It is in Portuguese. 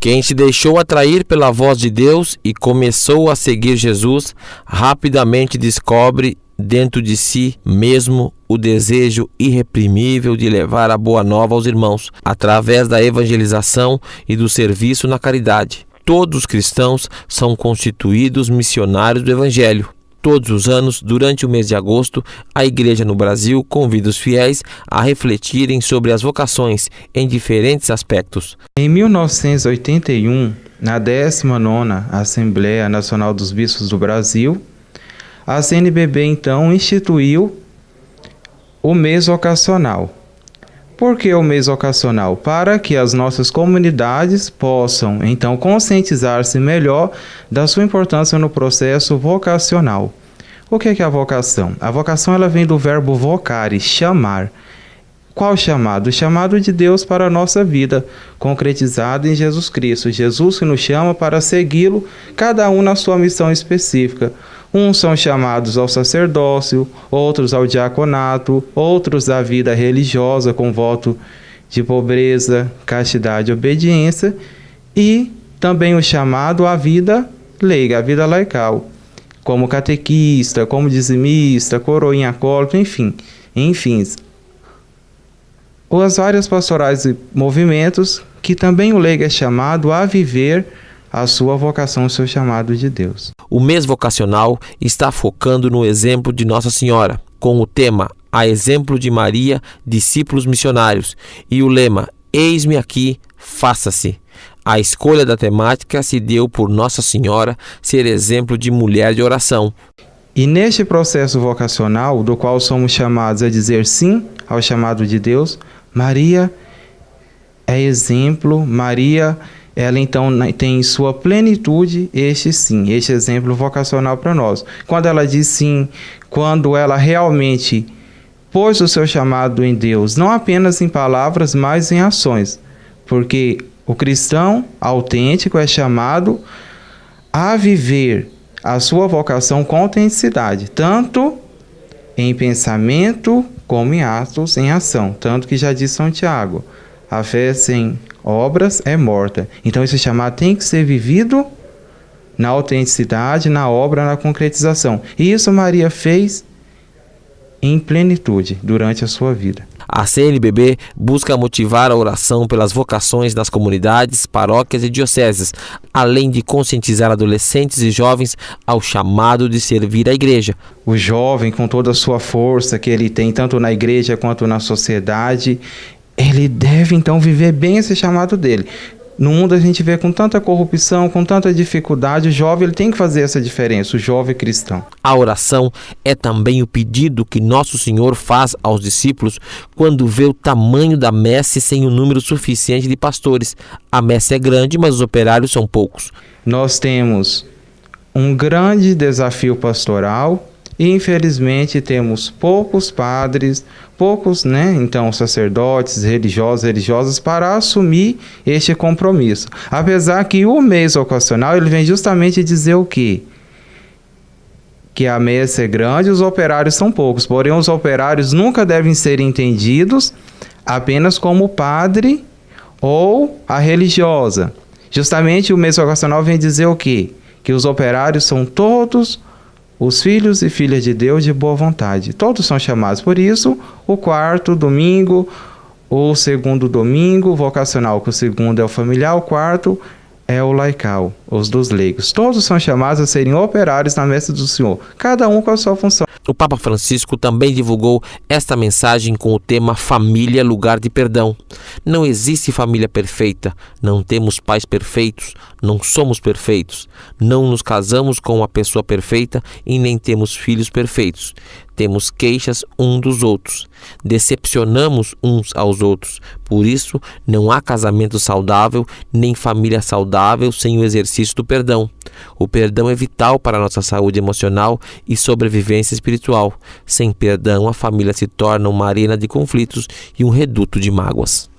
Quem se deixou atrair pela voz de Deus e começou a seguir Jesus, rapidamente descobre dentro de si mesmo o desejo irreprimível de levar a boa nova aos irmãos, através da evangelização e do serviço na caridade. Todos os cristãos são constituídos missionários do Evangelho. Todos os anos, durante o mês de agosto, a Igreja no Brasil convida os fiéis a refletirem sobre as vocações em diferentes aspectos. Em 1981, na 19ª Assembleia Nacional dos Bispos do Brasil, a CNBB então instituiu o mês vocacional. Por que o mês vocacional? Para que as nossas comunidades possam, então, conscientizar-se melhor da sua importância no processo vocacional. O que é a vocação? A vocação ela vem do verbo vocare, chamar. Qual chamado? O chamado de Deus para a nossa vida, concretizado em Jesus Cristo. Jesus que nos chama para segui-lo, cada um na sua missão específica. Uns são chamados ao sacerdócio, outros ao diaconato, outros à vida religiosa com voto de pobreza, castidade e obediência, e também o chamado à vida leiga, à vida laical, como catequista, como dizimista, coroinha acólito, enfim. As várias pastorais e movimentos que também o leigo é chamado a viver a sua vocação, o seu chamado de Deus. O mês vocacional está focando no exemplo de Nossa Senhora, com o tema A Exemplo de Maria, Discípulos Missionários, e o lema Eis-me aqui, faça-se. A escolha da temática se deu por Nossa Senhora ser exemplo de mulher de oração. E neste processo vocacional, do qual somos chamados a dizer sim ao chamado de Deus, Maria é exemplo, Maria ela então tem em sua plenitude este sim, este exemplo vocacional para nós. Quando ela diz sim, quando ela realmente pôs o seu chamado em Deus, não apenas em palavras, mas em ações. Porque o cristão autêntico é chamado a viver a sua vocação com autenticidade, tanto em pensamento como em atos, em ação. Tanto que já diz São Tiago, a fé sem obras é morta. Então esse chamado tem que ser vivido na autenticidade, na obra, na concretização. E isso Maria fez em plenitude durante a sua vida. A CNBB busca motivar a oração pelas vocações das comunidades, paróquias e dioceses, além de conscientizar adolescentes e jovens ao chamado de servir a igreja. O jovem, com toda a sua força que ele tem, tanto na igreja quanto na sociedade, ele deve então viver bem esse chamado dele. No mundo a gente vê com tanta corrupção, com tanta dificuldade, o jovem ele tem que fazer essa diferença, o jovem cristão. A oração é também o pedido que Nosso Senhor faz aos discípulos quando vê o tamanho da messe sem um número suficiente de pastores. A messe é grande, mas os operários são poucos. Nós temos um grande desafio pastoral e infelizmente temos poucos padres, então sacerdotes, religiosas para assumir este compromisso. Apesar que o mês vocacional ele vem justamente dizer o quê? Que a messe é grande e os operários são poucos. Porém, os operários nunca devem ser entendidos apenas como o padre ou a religiosa. Justamente o mês vocacional vem dizer o quê? Que os operários são todos os filhos e filhas de Deus de boa vontade. Todos são chamados. Por isso, o quarto domingo, o segundo domingo vocacional, que o segundo é o familiar, o quarto é o laical, os dos leigos. Todos são chamados a serem operários na messe do Senhor, cada um com a sua função. O Papa Francisco também divulgou esta mensagem com o tema Família, Lugar de Perdão. Não existe família perfeita, não temos pais perfeitos, não somos perfeitos, não nos casamos com uma pessoa perfeita e nem temos filhos perfeitos. Temos queixas uns dos outros, decepcionamos uns aos outros. Por isso, não há casamento saudável, nem família saudável sem o exercício do perdão. O perdão é vital para a nossa saúde emocional e sobrevivência espiritual. Sem perdão, a família se torna uma arena de conflitos e um reduto de mágoas.